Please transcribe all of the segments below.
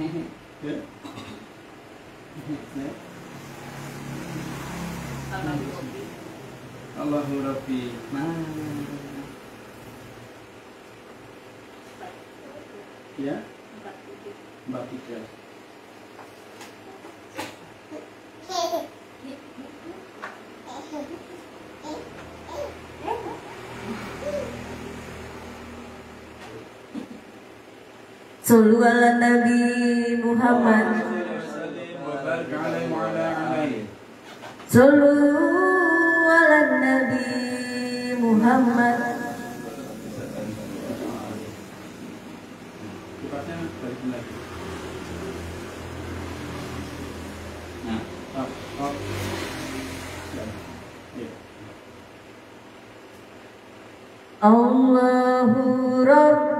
Ya. Allahu Rabbi. Ya. 43. Sallu ala Nabi Muhammad. Sallu ala Nabi Muhammad. Allahu Rabbi.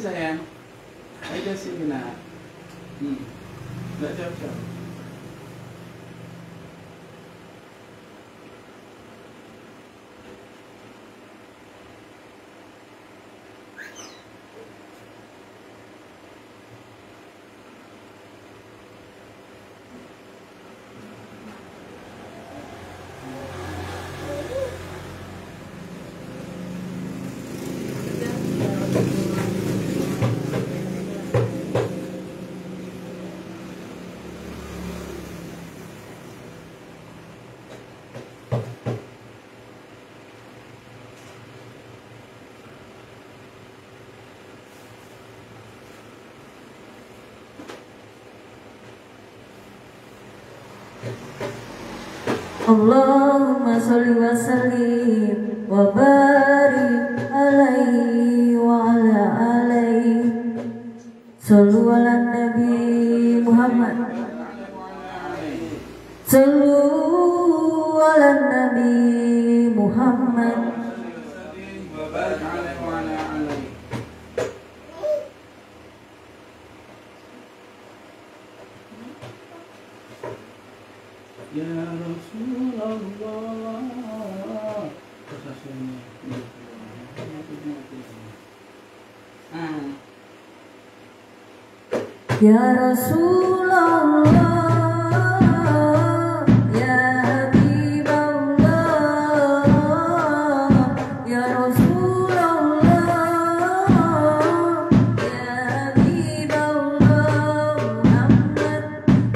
sayang. Aja sini nak. Nggak cocok. Allahumma sholli wa sallim wa barik alaihi wa ala alaihi. Sallu ala Nabi Muhammad. Sallu ala Nabi Muhammad. Ya Rasulullah. Ya Rasulullah, ya Habiballah, ya Rasulullah, ya Habiballah, Muhammad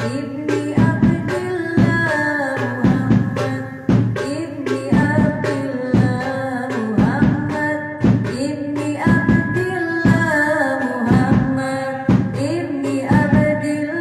ibni Abdillah, Muhammad ibni Abdillah, Muhammad ibni Abdillah, Muhammad ibni Abdillah.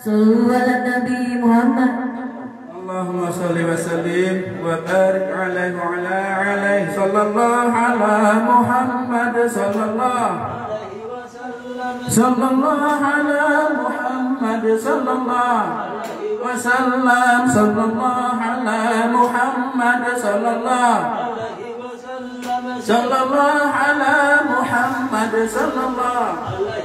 Sallu ala Nabi Muhammad. Allahumma salli wa sallim wa barik alaihi wa ala alaihi sallallahu ala Muhammad sallallahu ala Muhammad sallallahu wa sallam sallallahu ala Muhammad sallallahu ala Muhammad sallallahu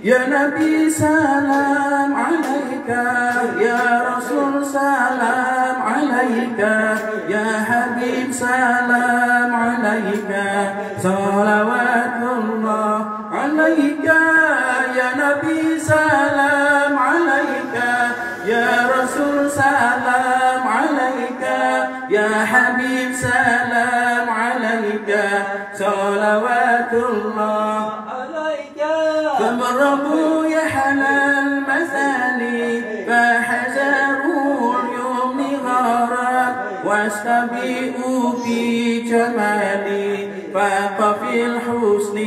Ya Nabi salam alaika, Ya Rasul salam alaika, Ya Habib salam alaika, salawatullah alaika, Ya Nabi salam alaika, Ya Rasul salam alaika, Ya Habib salam alaika, salawatullah فمرضوا يا حلال مثالي فحزروا اليوم غارات واستبيئوا في جمالي فاق في الحسن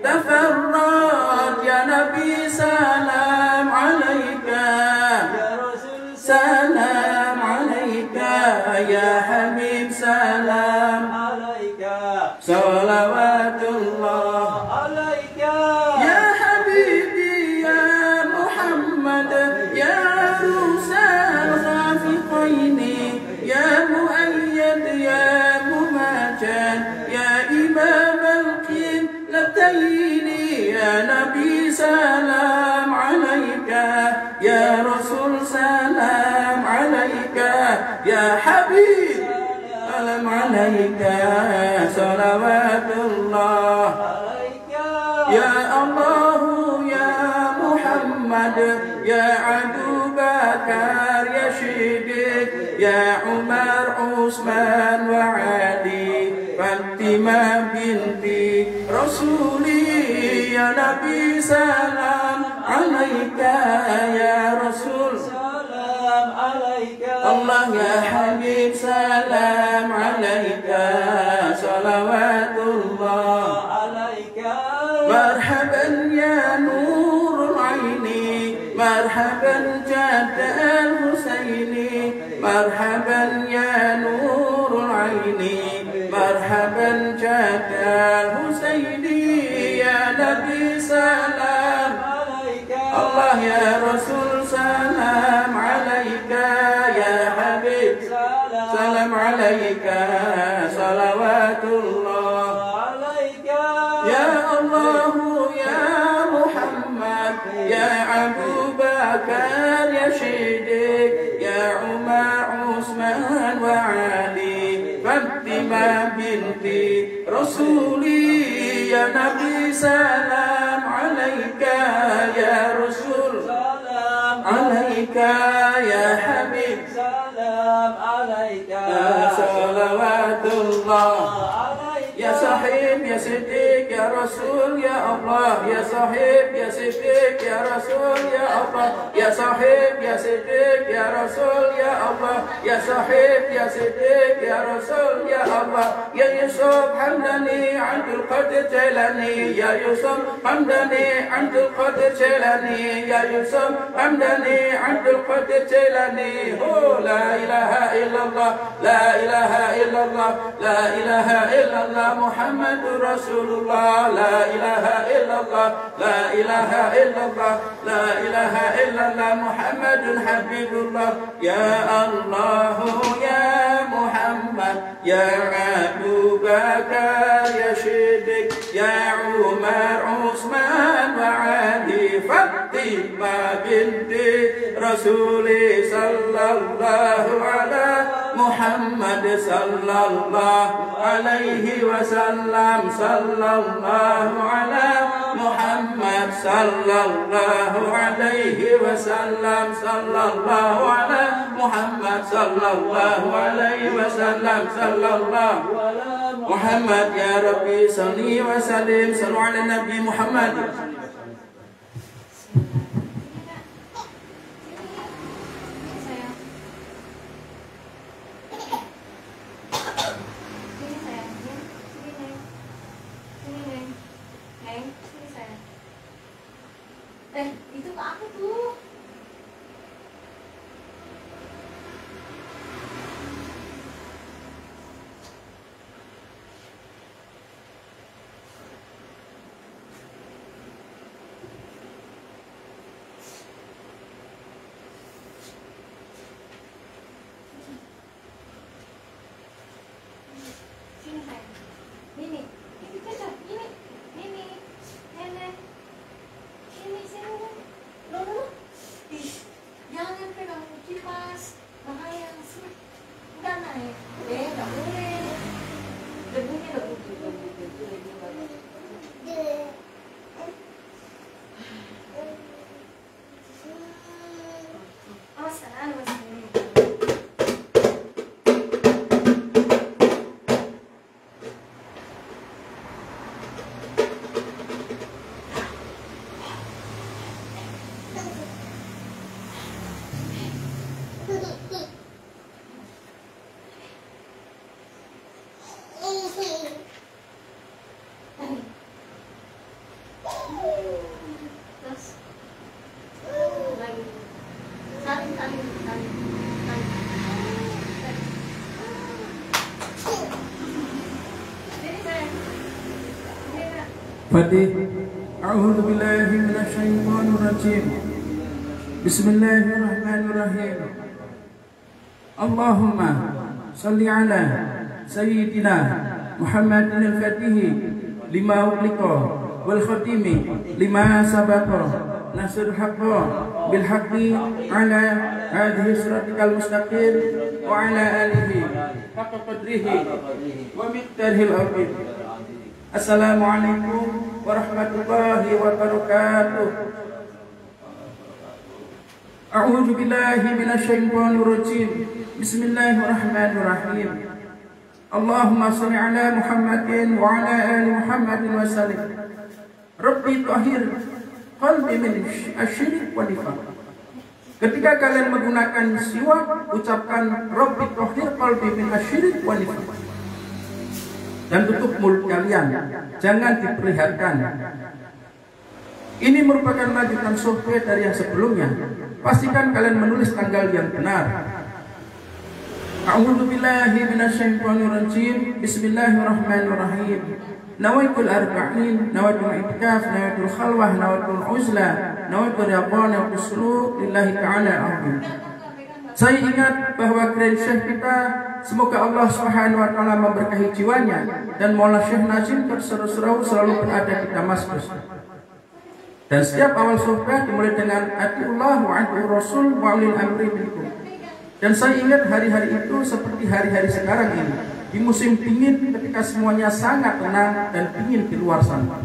تفرد يا نبي سلام عليك سلام عليك يا حبيب سلام عليك صلوات الله عليك يا حبيبي يا محمد يا عروس الخافقين يا مؤيد يا مماجد يا إمام القبلتين يا نبي سلام عليك يا رسول سلام عليك يا حبيب سلام عليك صلوات الله يا الله يا محمد يا أبو بكر يا شديد يا عمر عثمان وعلي فاطمة بنتي رسولي يا نبي سلام عليك يا رسول سلام عليك الله يا حبيب سلام عليك صلوات الله عليك مرحبا يا نور العين مرحبا جد الحسين مرحبا يا نور العين مرحبا جد الحسين يا نبي سلام عليك الله يا رسول سلام عليك يا حبيب سلام عليك صلوات الله عليك يا الله يا محمد يا أبو بكر يا شديد يا عمر عثمان وعلي فاطمة بنتي رسولي يا نبي سلام عليك يا رسول سلام عليك يا حبيب سلام عليك صلوات الله يا صاحب يا صديق يا رسول يا الله يا صاحب يا صديق يا رسول يا الله يا صاحب يا صديق يا رسول يا الله يا صاحب يا صديق يا رسول يا الله يا يوسف حمدني عند القدر جيلاني يا يوسف حمدني عند القدر جيلاني يا يوسف حمدني عند القدر جيلاني هو لا إله إلا الله لا إله إلا الله لا إله إلا الله محمد رسول الله لا إله إلا الله لا إله إلا الله لا إله إلا الله محمد حبيب الله يا الله يا محمد يا أبو بكر يا شديق يا عمر عثمان وعلي فاطمة بنت رسول صلى الله على محمد صلى الله عليه وسلم صلى الله على محمد صلى الله عليه وسلم صلى الله على محمد صلى الله عليه وسلم صلى الله محمد يا ربي صلي وسلم صلوا على النبي محمد Itu ke aku tuh. Fatih. A'udzu billahi minasyaitonir rajim. Bismillahirrahmanirrahim. Allahumma shalli ala sayyidina Muhammadin al-Fatih lima ughliqa wal khatimi lima sabaqa nasrul haqqo bil haqqi ala hadhihi siratal mustaqim wa ala alihi haqqa qadrihi wa miqdarihil azim. Assalamualaikum warahmatullahi wabarakatuh. A'udzu billahi minasyaitonir rajim. Bismillahirrahmanirrahim. Allahumma shalli ala Muhammadin wa ala ali Muhammadin wa sallim. Rabbi tahhir qalbi min asyirik wa nifaq. Ketika kalian menggunakan siwak, ucapkan Rabbi tahhir qalbi min asyirik wa nifaq. Dan tutup mulut kalian, jangan diperlihatkan. Ini merupakan lanjutan software dari yang sebelumnya. Pastikan kalian menulis tanggal yang benar. A'udzu billahi minasyaitonir rajim. Bismillahirrahmanirrahim. Nawaitul arba'in, nawaitul i'tikaf, nawaitul khalwah, nawaitul uzla, nawaitul riyadhah, nawaitul suluk lillahi ta'ala azim. Saya ingat bahwa Grand Syekh kita, semoga Allah Subhanahu wa taala memberkahi jiwanya, dan Maulana Syekh Nazim terseru-seru selalu berada di Damaskus. Dan setiap awal sunnah dimulai dengan atiullah wa atiur rasul wa ulil amri minkum. Dan saya ingat hari-hari itu seperti hari-hari sekarang ini, di musim dingin ketika semuanya sangat tenang dan dingin di luar sana.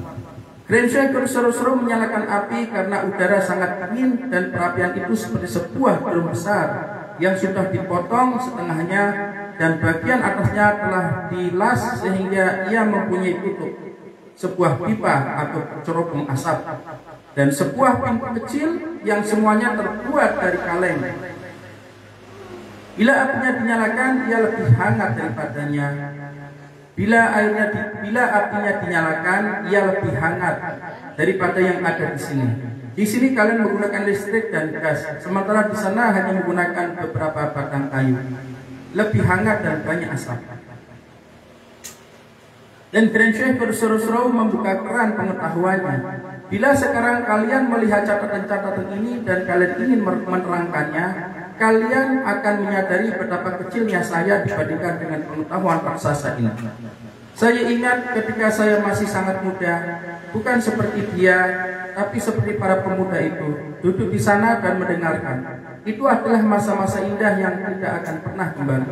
Grand Syekh seru-seru menyalakan api karena udara sangat dingin, dan perapian itu seperti sebuah drum besar yang sudah dipotong setengahnya dan bagian atasnya telah dilas sehingga ia mempunyai tutup, sebuah pipa atau cerobong asap, dan sebuah pintu kecil yang semuanya terbuat dari kaleng. Bila apinya dinyalakan, ia lebih hangat daripadanya. Bila apinya dinyalakan, ia lebih hangat daripada yang ada di sini. Di sini kalian menggunakan listrik dan gas, sementara di sana hanya menggunakan beberapa batang kayu. Lebih hangat dan banyak asap. Dan Grand Syekh berseru-seru membuka keran pengetahuannya. Bila sekarang kalian melihat catatan-catatan ini dan kalian ingin menerangkannya, kalian akan menyadari betapa kecilnya saya dibandingkan dengan pengetahuan raksasa ini. Saya ingat ketika saya masih sangat muda, bukan seperti dia, tapi seperti para pemuda itu, duduk di sana dan mendengarkan. Itu adalah masa-masa indah yang tidak akan pernah kembali.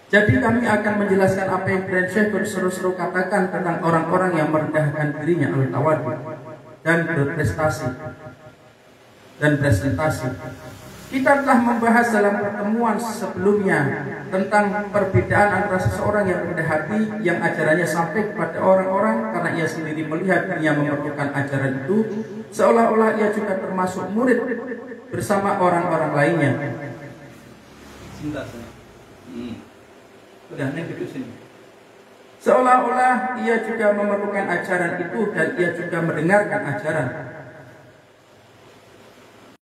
Jadi kami akan menjelaskan apa yang Grand Syekh berseru-seru katakan tentang orang-orang yang merendahkan dirinya al-tawadhu dan berprestasi dan presentasi. Kita telah membahas dalam pertemuan sebelumnya tentang perbedaan antara seseorang yang rendah hati yang ajarannya sampai kepada orang-orang karena ia sendiri melihat dirinya memerlukan ajaran itu, seolah-olah ia juga termasuk murid bersama orang-orang lainnya. Seolah-olah ia juga memerlukan ajaran itu dan ia juga mendengarkan ajaran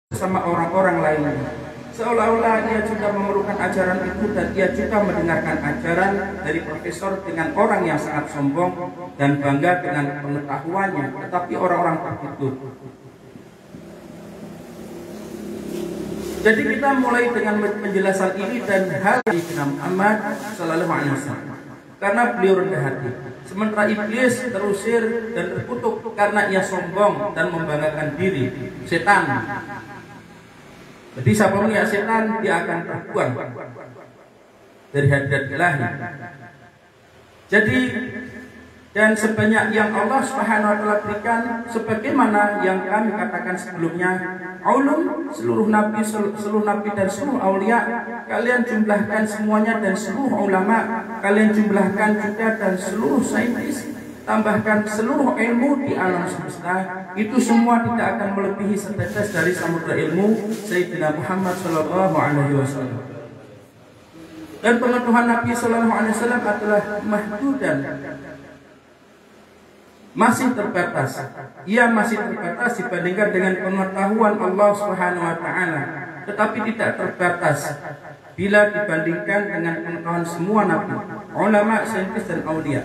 bersama orang-orang lainnya. Seolah-olah ia juga memerlukan ajaran itu dan ia juga mendengarkan ajaran dari profesor dengan orang yang sangat sombong dan bangga dengan pengetahuannya, tetapi orang-orang tertutup. Jadi kita mulai dengan penjelasan ini dan hal Nabi Muhammad sallallahu alaihi wasallam. Karena beliau rendah hati. Sementara iblis terusir dan terkutuk karena ia sombong dan membanggakan diri. Setan. Jadi siapa melihat setan, dia akan terbuang dari hadirat ilahi. Jadi dan sebanyak yang Allah Subhanahu wa taala berikan, sebagaimana yang kami katakan sebelumnya, ulum seluruh nabi dan seluruh aulia kalian jumlahkan semuanya, dan seluruh ulama kalian jumlahkan juga, dan seluruh saintis tambahkan seluruh ilmu di alam semesta, itu semua tidak akan melebihi setetes dari samudra ilmu Sayyidina Muhammad sallallahu alaihi wasallam. Dan pengetahuan Nabi sallallahu alaihi wasallam adalah mahdudan, masih terbatas. Ia masih terbatas dibandingkan dengan pengetahuan Allah Subhanahu wa taala, tetapi tidak terbatas bila dibandingkan dengan pengetahuan semua nabi, ulama, saintis dan aulia.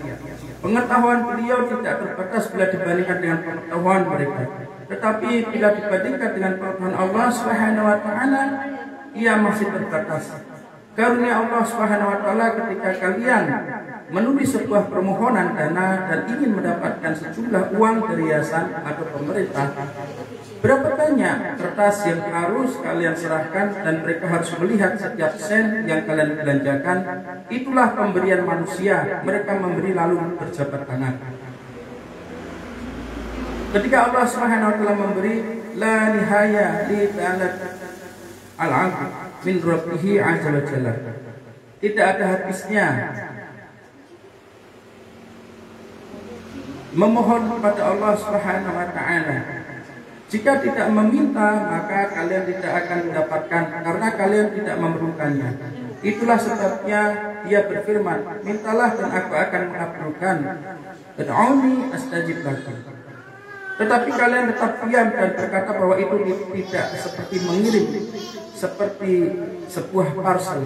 Pengetahuan beliau tidak terbatas bila dibandingkan dengan pengetahuan mereka. Tetapi bila dibandingkan dengan pengetahuan Allah Subhanahu wa taala, ia masih terbatas. Karunia Allah Subhanahu wa taala ketika kalian menulis sebuah permohonan dana dan ingin mendapatkan sejumlah uang dari yayasan atau pemerintah, berapa banyak kertas yang harus kalian serahkan dan mereka harus melihat setiap sen yang kalian belanjakan. Itulah pemberian manusia. Mereka memberi lalu berjabat tangan. Ketika Allah Subhanahu wa taala memberi, la nihaya li ta'alat al-'abd min rabbih 'azza wa jalla. Tidak ada habisnya memohon kepada Allah Subhanahu wa taala. Jika tidak meminta, maka kalian tidak akan mendapatkan karena kalian tidak memerlukannya. Itulah sebabnya Dia berfirman, mintalah dan aku akan mengabulkan. Ud'uni astajib lakum. Tetapi kalian tetap diam dan berkata bahwa itu tidak seperti mengirim, seperti sebuah parcel.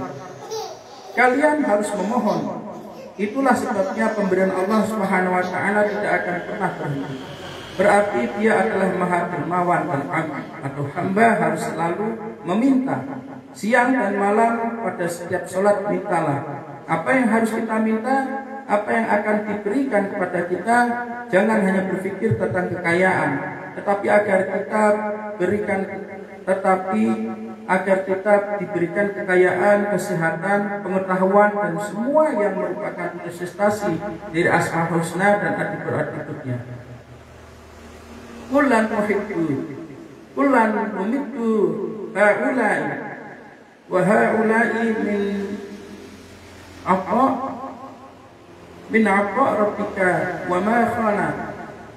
Kalian harus memohon. Itulah sebabnya pemberian Allah Subhanahu wa taala tidak akan pernah berhenti. Berarti Dia adalah Maha Dermawan dan Agung, atau hamba harus selalu meminta. Siang dan malam pada setiap sholat mintalah. Apa yang harus kita minta, apa yang akan diberikan kepada kita, jangan hanya berpikir tentang kekayaan, tetapi agar kita diberikan kekayaan, kesehatan, pengetahuan dan semua yang merupakan manifestasi dari Asmaul Husna dan atribut-atributnya. Kullan tuhibbu, kullan numittu haula'i wa haula'i min 'ata rabbika wa ma khana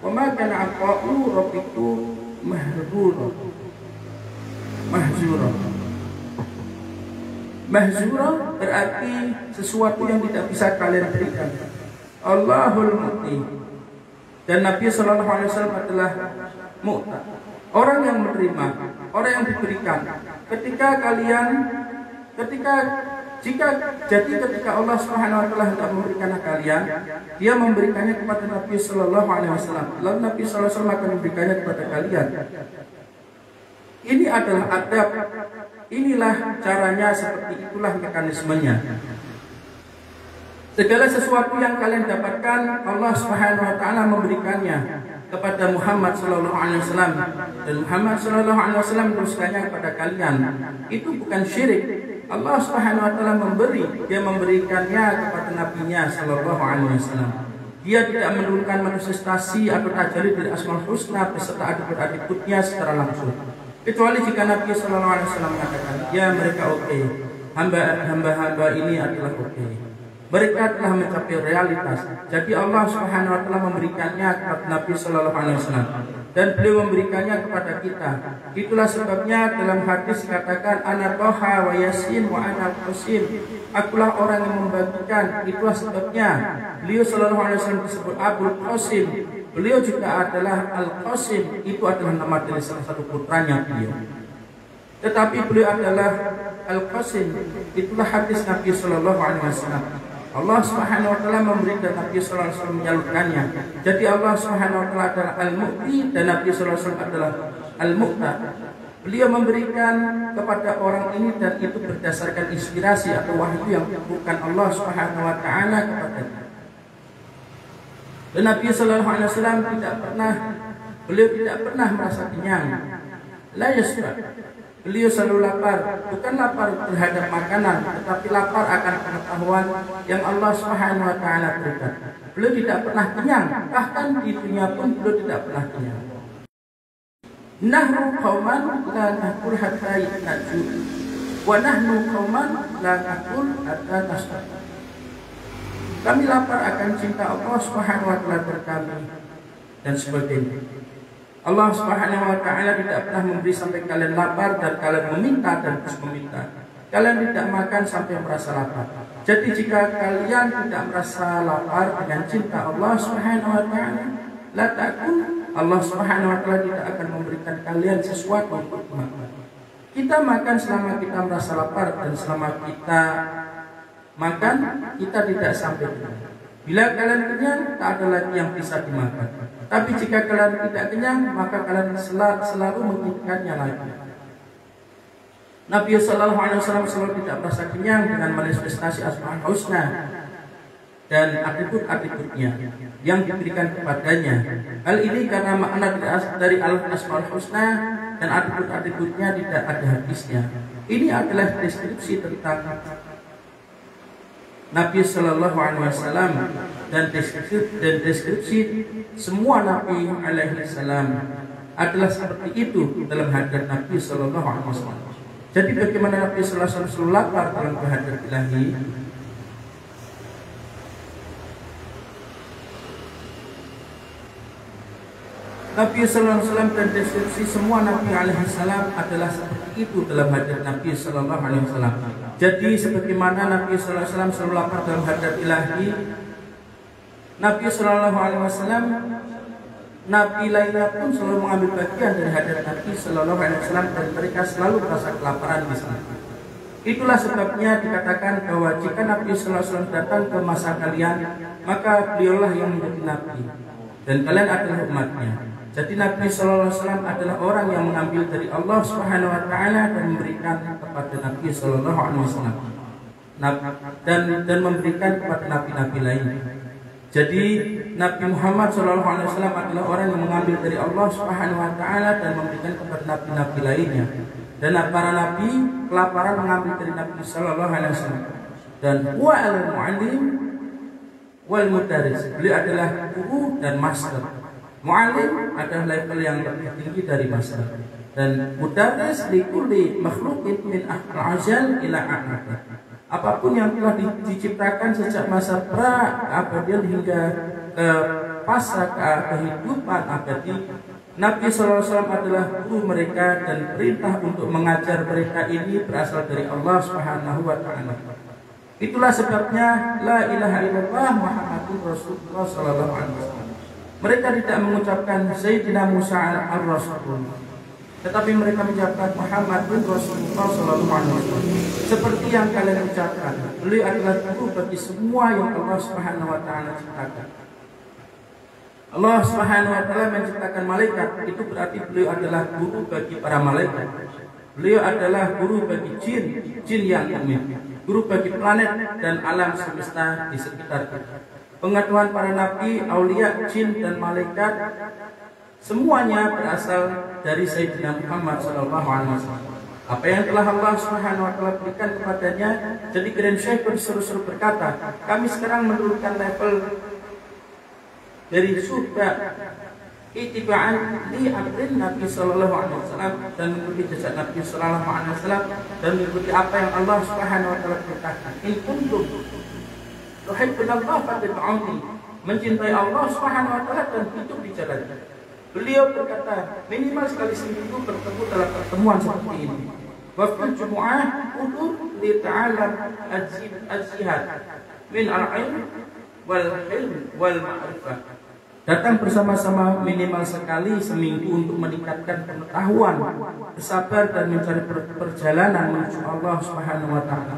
wa ma kana 'ata'u rabbiku mahzura. Mahzura berarti sesuatu yang tidak bisa kalian berikan. Allahul Mu'ti. Dan Nabi Sallallahu Alaihi Wasallam adalah Mu'ta, orang yang menerima, orang yang diberikan. Ketika Allah Subhanahu Wa Taala hendak memberikan kalian, Dia memberikannya kepada Nabi Sallallahu Alaihi Wasallam. Lalu Nabi Sallallahu Alaihi Wasallam akan memberikannya kepada kalian. Ini adalah adab, inilah caranya, seperti itulah mekanismenya. Segala sesuatu yang kalian dapatkan, Allah Subhanahu wa taala memberikannya kepada Muhammad sallallahu alaihi wasallam, dan Muhammad sallallahu alaihi wasallam meneruskannya kepada kalian. Itu bukan syirik. Allah Subhanahu wa taala Dia memberikannya kepada nabinya sallallahu alaihi wasallam. Dia tidak menurunkan manifestasi atau tajalli dari Asmaul Husna beserta atribut-atributnya secara langsung. Kecuali jika Nabi sallallahu alaihi wasallam mengatakan, ya mereka oke, hamba-hamba ini adalah oke. Mereka telah mencapai realitas. Jadi Allah Subhanahu wa taala memberikannya kepada Nabi sallallahu alaihi wasallam dan beliau memberikannya kepada kita. Itulah sebabnya dalam hadis dikatakan ana Toha wa Yasin wa ana Qasim. Akulah orang yang membagikan. Itulah sebabnya beliau sallallahu alaihi wasallam disebut Abul Qasim. Beliau juga adalah Al-Qasim. Itu adalah nama dari salah satu putranya beliau. Tetapi beliau adalah Al-Qasim. Itulah hadis Nabi sallallahu alaihi wasallam. Allah Subhanahu wa taala memberikan Nabi sallallahu alaihi wasallam menyalurkannya. Jadi Allah Subhanahu wa taala adalah Al-Mu'ti dan Nabi sallallahu alaihi wasallam adalah Al-Mu'ta. Beliau memberikan kepada orang ini dan itu berdasarkan inspirasi atau wahyu yang bukan Allah Subhanahu wa taala kepadanya. Dan Nabi sallallahu alaihi wasallam beliau tidak pernah merasa kenyang. La yasba. Beliau selalu lapar, bukan lapar terhadap makanan, tetapi lapar akan pengetahuan yang Allah Subhanahu wa taala berikan. Beliau tidak pernah kenyang, bahkan di dunia pun beliau tidak pernah kenyang. Nahnu qauman la naqul hatta yanju wa nahnu qauman la naqul hatta nasbah. Kami lapar akan cinta Allah Subhanahu wa taala berkami dan sebagainya. Allah Subhanahu wa taala tidak pernah memberi sampai kalian lapar dan kalian meminta dan terus meminta. Kalian tidak makan sampai merasa lapar. Jadi jika kalian tidak merasa lapar dengan cinta Allah Subhanahu wa taala, la takun, Allah Subhanahu wa taala tidak akan memberikan kalian sesuatu untuk makan. Kita makan selama kita merasa lapar dan selama kita makan kita tidak sampai kenyang. Bila kalian kenyang, tak ada lagi yang bisa dimakan. Tapi jika kalian tidak kenyang, maka kalian selalu menginginkannya lagi. Nabi Sallallahu Alaihi Wasallam selalu tidak merasa kenyang dengan manifestasi Asmaul Husna dan atribut-atributnya yang diberikan kepadanya. Hal ini karena makna dari Asmaul Husna dan atribut-atributnya tidak ada habisnya. Ini adalah deskripsi tentang Nabi Sallallahu Alaihi Wasallam dan deskripsi semua Nabi Alaihi Wasallam adalah seperti itu dalam hadat Nabi Sallallahu Alaihi Wasallam. Jadi bagaimana Nabi Sallallahu Alaihi Wasallam lapar dalam kehadirat ilahi? Nabi Sallallahu Alaihi Wasallam dan deskripsi semua Nabi Alaihi Wasallam adalah seperti itu dalam hadat Nabi Sallallahu Alaihi Wasallam. Jadi sebagaimana Nabi Sallallahu Alaihi Wasallam selalu lapar dalam hadat ilahi, Nabi Sallallahu Alaihi Wasallam, Nabi lainnya pun selalu mengambil bagian dari hadat Nabi Sallallahu Alaihi Wasallam dan mereka selalu merasa kelaparan di sana. Itulah sebabnya dikatakan bahwa jika Nabi Sallallahu Alaihi Wasallam datang ke masa kalian, maka beliaulah yang menjadi Nabi dan kalian adalah umatnya. Jadi Nabi Sallallahu Alaihi Wasallam adalah orang yang mengambil dari Allah Subhanahu Wa Taala dan memberikan kepada Nabi Sallallahu Alaihi Wasallam dan memberikan kepada nabi-nabi lain. Jadi Nabi Muhammad Sallallahu Alaihi Wasallam adalah orang yang mengambil dari Allah Subhanahu Wa Taala dan memberikan kepada nabi-nabi lainnya. Dan para nabi kelaparan mengambil dari Nabi Sallallahu Alaihi Wasallam. Dan huwa al-mu'allim wal mudarris. Beliau adalah guru dan master. Mu'allim adalah level yang lebih tinggi dari master. Dan mudarris likulli makhluqin min al-azal ila a'ad. Apapun yang telah diciptakan sejak masa pra-abadian hingga ke masa kehidupan abadi, Nabi SAW adalah guru mereka dan perintah untuk mengajar mereka ini berasal dari Allah Subhanahu Wa Taala. Itulah sebabnya la ilaha illallah Muhammadur Rasulullah sallallahu alaihi wasallam. Mereka tidak mengucapkan Sayyidina Musa al-Rasul, tetapi mereka mengucapkan Muhammadun Rasulullah sallallahu alaihi wasallam. Seperti yang kalian ucapkan, beliau adalah guru bagi semua yang Allah Subhanahu Wa Taala ciptakan. Allah Subhanahu Wa Taala menciptakan malaikat, itu berarti beliau adalah guru bagi para malaikat. Beliau adalah guru bagi jin yang umum, guru bagi planet dan alam semesta di sekitar kita. Pengetahuan para nabi, aulia, jin dan malaikat semuanya berasal dari Sayyidina Muhammad sallallahu alaihi wasallam. Apa yang telah Allah Subhanahu wa taala berikan kepadanya. Jadi Grand Syekh berseru-seru berkata, kami sekarang menurunkan level dari surga itibaan li amrin Nabi sallallahu alaihi wasallam dan mengikuti jejak Nabi sallallahu alaihi wasallam dan mengikuti apa yang Allah Subhanahu wa taala perintahkan. In kuntum tuhibbunallah fattabi'uni, mencintai Allah Subhanahu wa taala dan hidup di jalannya. Beliau berkata, minimal sekali seminggu bertemu dalam pertemuan seperti ini. Wa fil jumu'ah udur li ta'alam az-zihad min al-'ilm wal hilm wal ma'rifah. Datang bersama-sama minimal sekali seminggu untuk meningkatkan pengetahuan, bersabar dan mencari perjalanan menuju Allah Subhanahu wa taala.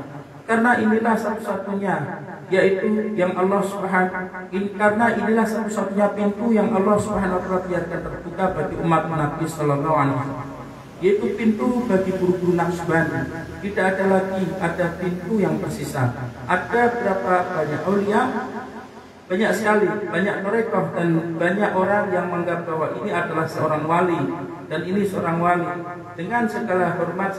Karena inilah satu-satunya yang Allah satu-satunya pintu yang Allah Subhanahu wa taala biarkan terbuka bagi umat Nabi sallallahu alaihi wasallam, yaitu pintu bagi guru-guru Naqsyabandi. Tidak ada pintu yang tersisa. Ada berapa banyak aulia, banyak sekali, banyak tarekat dan banyak orang yang menganggap bahwa ini adalah seorang wali dan ini seorang wali. Dengan segala hormat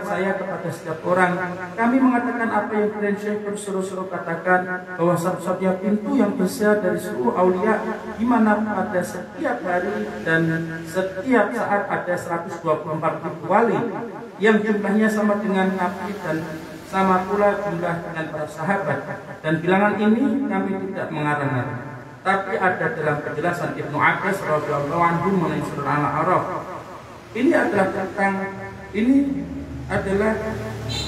saya kepada setiap orang, kami mengatakan apa yang Grand Syekh berseru-seru katakan, bahwa satu-satunya pintu yang besar dari seluruh aulia, di mana pada setiap hari dan setiap saat ada 124 wali yang jumlahnya sama dengan Nabi dan sama pula jumlah dengan para sahabat. Dan bilangan ini kami tidak mengarang-arang, tapi ada dalam penjelasan Ibnu Abbas radhiyallahu anhu mengenai surah Al-A'raf. Ini adalah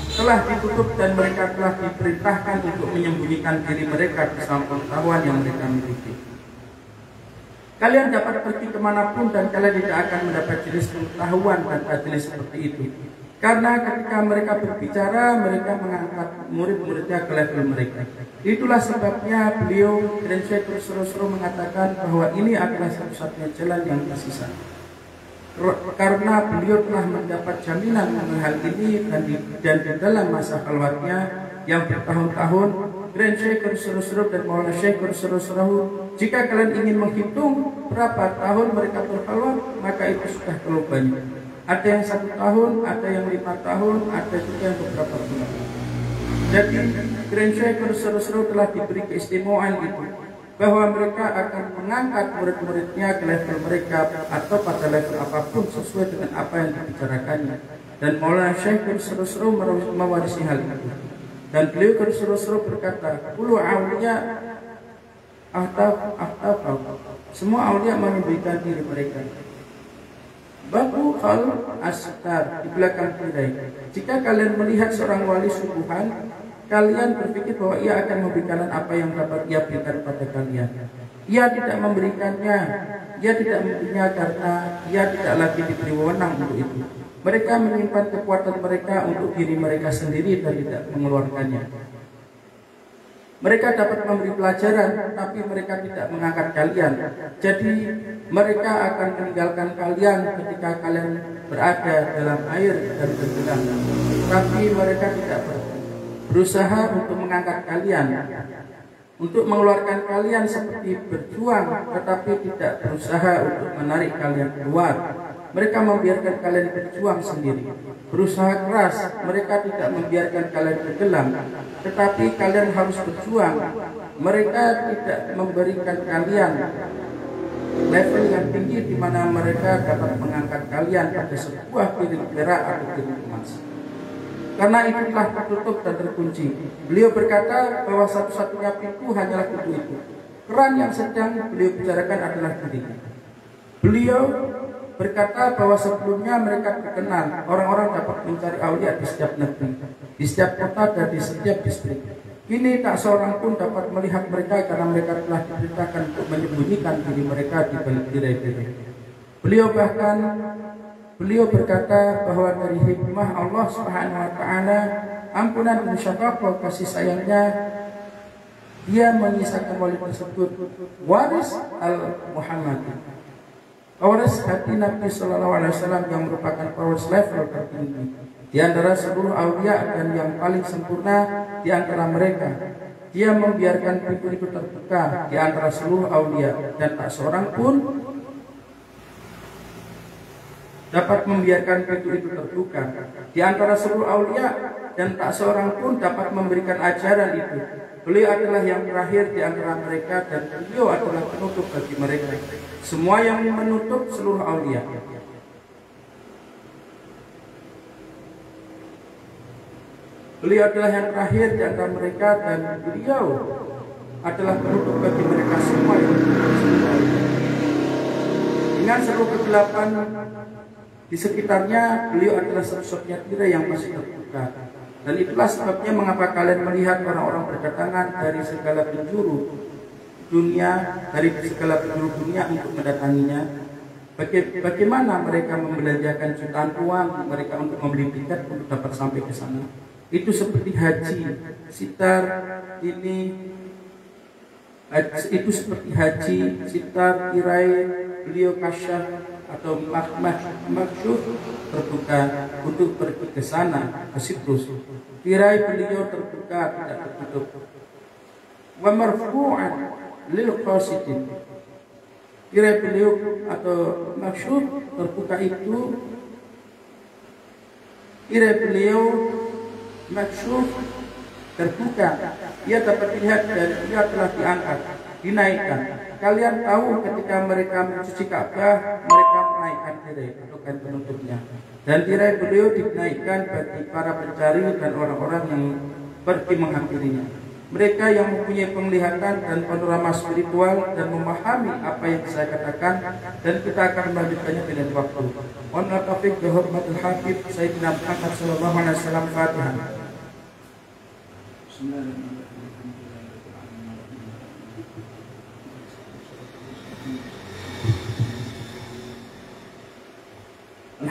telah ditutup dan mereka telah diperintahkan untuk menyembunyikan diri mereka bersama pengetahuan yang mereka miliki. Kalian dapat pergi kemanapun dan kalian tidak akan mendapat jenis pengetahuan dan jenis seperti itu. Karena ketika mereka berbicara, mereka mengangkat murid-muridnya ke level mereka. Itulah sebabnya beliau dan Syekh terus-terus mengatakan bahwa ini adalah satu-satunya jalan yang tersisa. Karena beliau telah mendapat jaminan mengenai hal ini dan di dalam masa khalwatnya yang bertahun-tahun, Grand Syekh terus-terus dan Maulana Syekh terus-terus, jika kalian ingin menghitung berapa tahun mereka berkhalwat, maka itu sudah terlalu banyak. Ada yang 1 tahun, ada yang 5 tahun, ada juga yang beberapa bulan. Jadi Grand Syekh terus-terus telah diberi keistimewaan itu, bahwa mereka akan mengangkat murid-muridnya ke level mereka atau pada level apapun sesuai dengan apa yang dibicarakannya. Dan Maulana Syekh terus-terus mewarisi hal itu. Dan beliau terus-terus berkata, "Kullu awliya ahtaf, semua awliya menyembunyikan diri mereka. Babu khal astar, di belakang tirai. Jika kalian melihat seorang wali sungguhan, kalian berpikir bahwa ia akan memberikan apa yang dapat ia berikan pada kalian. Ia tidak memberikannya, ia tidak memberinya karena ia tidak lagi diberi wewenang untuk itu. Mereka menyimpan kekuatan mereka untuk diri mereka sendiri dan tidak mengeluarkannya. Mereka dapat memberi pelajaran, tapi mereka tidak mengangkat kalian. Jadi mereka akan meninggalkan kalian ketika kalian berada dalam air dan tenggelam. Tapi mereka tidak berusaha untuk mengangkat kalian, untuk mengeluarkan kalian seperti berjuang, tetapi tidak berusaha untuk menarik kalian keluar. Mereka membiarkan kalian berjuang sendiri, berusaha keras. Mereka tidak membiarkan kalian tenggelam, tetapi kalian harus berjuang. Mereka tidak memberikan kalian level yang tinggi di mana mereka dapat mengangkat kalian pada sebuah piring perak atau piring emas. Karena itu telah tertutup dan terkunci. Beliau berkata bahwa satu-satunya pintu hanyalah pintu itu. Keran yang sedang beliau bicarakan adalah dirinya. Beliau berkata bahwa sebelumnya mereka terkenal, orang-orang dapat mencari aulia di setiap negeri, di setiap kota dan di setiap distrik. Kini tak seorang pun dapat melihat mereka karena mereka telah diperintahkan untuk menyembunyikan diri mereka di balik tirai-tirai. Beliau berkata bahwa dari hikmah Allah Subhanahu wa taala, ampunan dan syafaqah kasih sayangnya, Dia menyisakan wali tersebut waris al-Muhammadi, waris hati Nabi Sallallahu Alaihi Wasallam yang merupakan waris level tertinggi di antara seluruh aulia dan yang paling sempurna di antara mereka. Dia membiarkan pintu itu terbuka di antara seluruh aulia dan tak seorang pun dapat membiarkan pintu itu terbuka di antara seluruh aulia dan tak seorang pun dapat memberikan ajaran itu. Beliau adalah yang terakhir di antara mereka dan beliau adalah penutup bagi mereka semua yang menutup seluruh aulia. Beliau adalah yang terakhir di antara mereka dan beliau adalah penutup bagi mereka semua yang menutup seluruh aulia. Dengan seluruh kegelapan di sekitarnya, beliau adalah satu-satunya tirai yang masih terbuka. Dan itulah sebabnya mengapa kalian melihat orang-orang berdatangan dari segala penjuru dunia, untuk mendatanginya. Bagaimana mereka membelanjakan jutaan uang mereka untuk membeli tiket untuk dapat sampai ke sana. Itu seperti haji, sitar tirai, beliau kasyaf atau maksyuf terbuka untuk pergi ke sana, ke Siprus. Tirai beliau terbuka, tidak tertutup. Wa marfu'an lil qasidin. Tirai beliau atau maksyuf terbuka itu, tirai beliau maksyuf terbuka, ia dapat dilihat dan ia telah diangkat, dinaikkan. Kalian tahu ketika mereka mencuci Ka'bah, mereka menaikkan tirai atau kain penutupnya, dan tirai beliau dinaikkan bagi para pencari dan orang-orang yang pergi menghampirinya. Mereka yang mempunyai penglihatan dan panorama spiritual dan memahami apa yang saya katakan, dan kita akan melanjutkannya dengan waktu. Mohon taufik wa hurmatul Habib Sayyidina Muhammad sallallahu alaihi wasallam. Fatihah.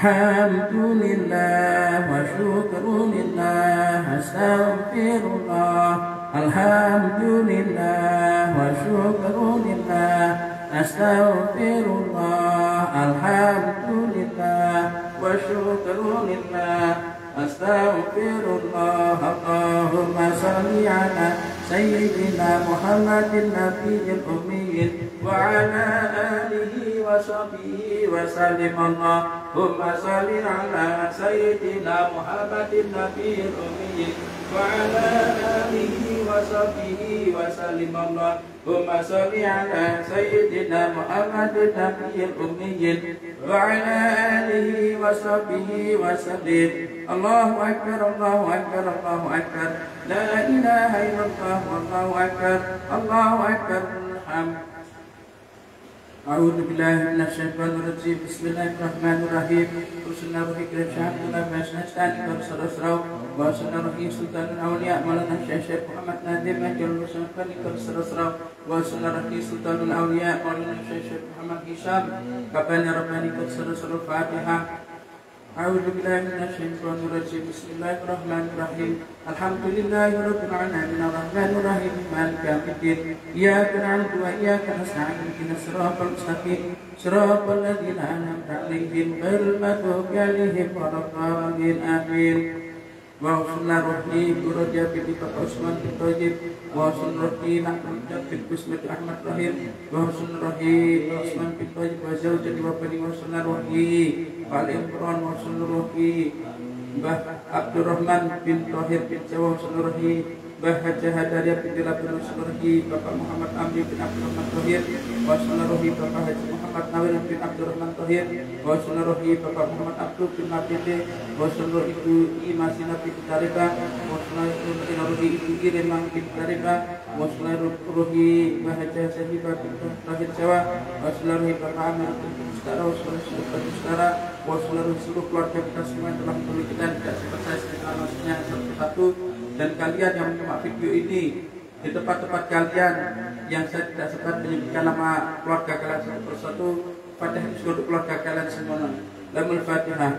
Alhamdulillah wa syukrulillah astaghfirullah. Alhamdulillah wa syukrulillah astaghfirullah. Alhamdulillah wa syukrulillah astaghfirullah. Allahumma shalli ala sayyidina Muhammadin nabiyil ummi wa ala alihi wa sahbihi wa sallim. Allahumma shalli ala sayyidina Muhammadin nabiyil ummi wa ala alihi wa sahbihi wa sallim. Allahumma shalli ala sayyidina Muhammadin nabiyil ummi wa ala alihi wa sahbihi wa sallim. Allahu akbar, Allahu akbar, Allahu akbar. La ilaha illallah, wallahu akbar, Allahu akbar. A'udzu billahi minasyaitonir rajim. Bismillahirrahmanirrahim. Bismillahirrahmanirrahim. Alhamdulillah wassalatu wassalamu wa sallallahu sultanul awliya maulana Syekh Muhammad Nadim Majal Musaffan sallallahu wa sallallahu sultanul awliya maulana Syekh Muhammad Hisham kabana rabbani sallallahu Fatihah. A'udzu billahi minasyaitonir rajim. Bismillahirrahmanirrahim. Alhamdulillahi rabbil alamin arrahmanir rahim maliki yaumiddin. Iyyaka na'budu wa iyyaka nasta'in ihdinas siratal mustaqim siratal ladzina an'amta 'alaihim ghairil maghdubi 'alaihim waladdallin. Amin. Wa sallallahu burja bi Usman bin Tajib wa sallallahu naqdi bismillah Ahmad Rahim wa sallallahu Usman bin Tajib wa zawjati wa bani wa sallallahu Al Imran wa sallallahu Mbah Abdurrahman bin Tahir bin Jawa sallallahu Mbah Haji Hadaria bin Dila bin sallallahu Bapak Muhammad Amri bin Abdurrahman Tahir wa sallallahu Bapak Haji Muhammad Nawir bin Abdurrahman Tahir wa sallallahu Bapak Muhammad Abdul bin Nabide wa sallallahu Ibu Imasina bin Tarika wa sallallahu Ibu Iremang bin Tarika wa sallallahu Mbah Haji Sahibah bin Tahir Jawa wa sallallahu Bapak Amir bin Mustara wa sallallahu Mustara wa sallallahu seluruh keluarga kita semua yang telah menolong kita tidak seperti saya sekitar maksudnya satu-satu. Dan kalian yang menyimak video ini di tempat-tempat kalian yang saya tidak sempat menyebutkan nama keluarga kalian satu persatu, Fatihah di seluruh keluarga kalian semua. Lamul Fatihah.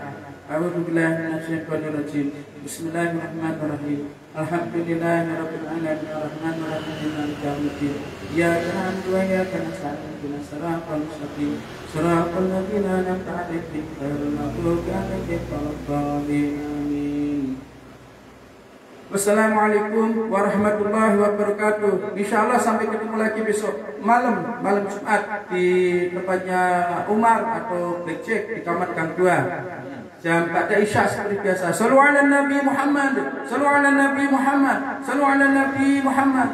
A'udzu billahi minasyaitonir rajim. Bismillahirrahmanirrahim. Alhamdulillahirabbil alamin arrahmanir rahim maliki yaumiddin. Iyyaka na'budu wa iyyaka nasta'in ihdinas siratal mustaqim siratal ladzina an'amta 'alaihim ghairil maghdubi 'alaihim waladdallin. Wassalamualaikum warahmatullahi wabarakatuh. Insyaallah sampai ketemu lagi besok malam Jumat di tempatnya Umar atau Blackjack di kamar Gang 2 jam ba'da isya seperti biasa. Shallu ala Nabi Muhammad, shallu ala Nabi Muhammad, shallu ala Nabi Muhammad.